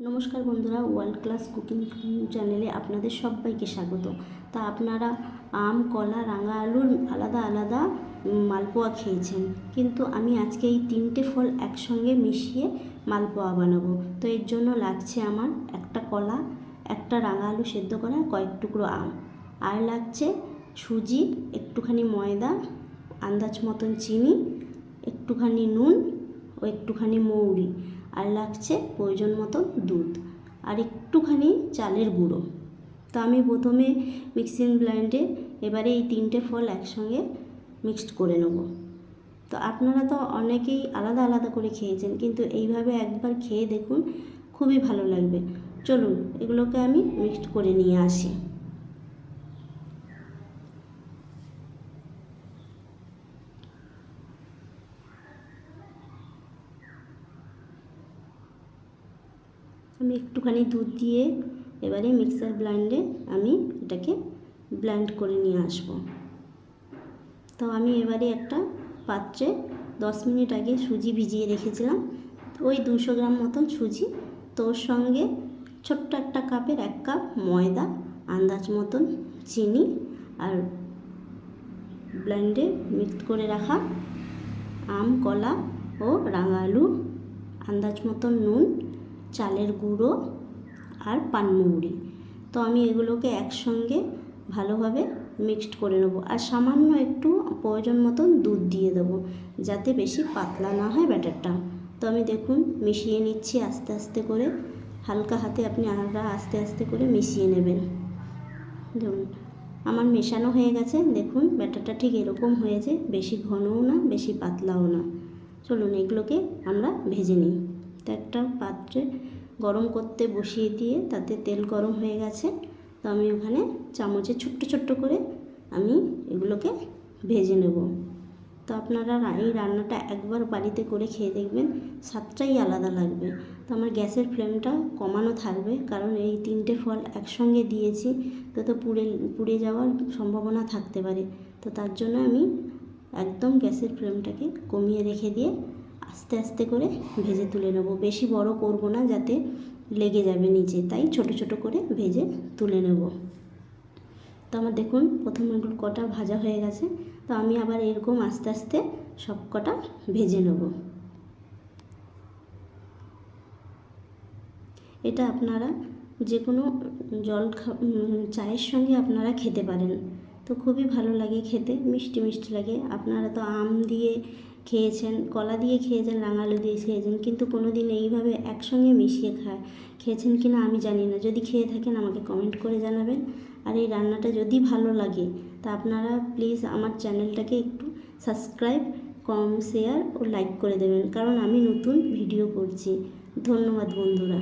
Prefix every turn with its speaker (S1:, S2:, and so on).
S1: নমস্কার বন্ধুরা, world class cooking চ্যানেলে আপনাদের সবাইকে স্বাগত। তা আপনারা আম, কলা, রাঙা আলুর আলাদা আলাদা মালপোয়া খেয়েছেন, কিন্তু আমি আজকে এই তিনটে ফল একসঙ্গে মিশিয়ে মালপোয়া বানাবো। তো এর জন্য লাগছে আমার একটা কলা, একটা রাঙা আলু সেদ্ধ করা, কয়েক টুকরো আম, আর লাগছে সুজি, একটুখানি ময়দা, আন্দাজ মতন চিনি, একটুখানি নুন ও একটুখানি মৌরি, আর লাগছে প্রয়োজন মতো দুধ, আর একটুখানি চালের গুঁড়ো। তো আমি প্রথমে মিক্সিং ব্লেন্ডে এবারে এই তিনটে ফল একসঙ্গে মিক্সড করে নেব। তো আপনারা তো অনেকেই আলাদা আলাদা করে খেয়েছেন, কিন্তু এইভাবে একবার খেয়ে দেখুন, খুবই ভালো লাগবে। চলুন এগুলোকে আমি মিক্সড করে নিয়ে আসি। আমি একটুখানি দুধ দিয়ে এবারে মিক্সার ব্লেন্ডে আমি এটাকে ব্লেন্ড করে নিয়ে আসব। তো আমি এবারে একটা পাত্রে 10 মিনিট আগে সুজি ভিজিয়ে রেখেছিলাম, ওই 200 গ্রাম মতন সুজি, তো ওর সঙ্গে ছোট্ট একটা কাপের 1 কাপ ময়দা, আন্দাজ মতন চিনি, আর ব্লেন্ডে মিক্সড করে রাখা আম, কলা ও রাঙা আলু, আন্দাজ মতন নুন, চালের গুঁড়ো আর পানমৌরি। তো আমি এগুলোকে একসঙ্গে ভালোভাবে মিক্সড করে নেব, আর সামান্য একটু প্রয়োজন মতন দুধ দিয়ে দেবো, যাতে বেশি পাতলা না হয় ব্যাটারটা। তো আমি দেখুন মিশিয়ে নিচ্ছি আস্তে আস্তে করে, হালকা হাতে আপনি আস্তে আস্তে করে মিশিয়ে নেবেন। দেখুন আমার মেশানো হয়ে গেছে, দেখুন ব্যাটারটা ঠিক এরকম হয়েছে, বেশি ঘনও না বেশি পাতলাও না। চলুন এগুলোকে আমরা ভেজে নিই। তো একটা পাত্রে গরম করতে বসিয়ে দিয়ে তাতে তেল গরম হয়ে গেছে, তো আমি ওখানে চামচে ছোট্ট ছোট্ট করে আমি এগুলোকে ভেজে নেব। তো আপনারা এই রান্নাটা একবার বাড়িতে করে খেয়ে দেখবেন, স্বাদটাই আলাদা লাগবে। তো আমার গ্যাসের ফ্লেমটা কমানো থাকবে, কারণ এই তিনটে ফল একসঙ্গে দিয়েছি, তো পুড়ে যাওয়ার সম্ভাবনা থাকতে পারে। তো তার জন্য আমি একদম গ্যাসের ফ্লেমটাকে কমিয়ে রেখে দিয়ে আস্তে আস্তে করে ভেজে তুলে নেব। বেশি বড় করব না, যাতে লেগে যাবে নিচে, তাই ছোট ছোট করে ভেজে তুলে নেব। তো আমার দেখুন প্রথম এগুলো কটা ভাজা হয়ে গেছে, তো আমি আবার এরকম আস্তে আস্তে সব কটা ভেজে নেব। এটা আপনারা যে কোনো চায়ের সঙ্গে আপনারা খেতে পারেন, তো খুবই ভালো লাগে খেতে, মিষ্টি মিষ্টি লাগে। আপনারা তো আম দিয়ে খেয়েছেন, কলা দিয়ে খেয়েছেন, রাঙা আলু দিয়ে খেয়েছেন, কিন্তু কোনো দিন এইভাবে একসঙ্গে মিশিয়ে খেয়েছেন কি না আমি জানি না। যদি খেয়ে থাকেন আমাকে কমেন্ট করে জানাবেন। আর এই রান্নাটা যদি ভালো লাগে তা আপনারা প্লিজ আমার চ্যানেলটাকে একটু সাবস্ক্রাইব, শেয়ার ও লাইক করে দেবেন, কারণ আমি নতুন ভিডিও করছি। ধন্যবাদ বন্ধুরা।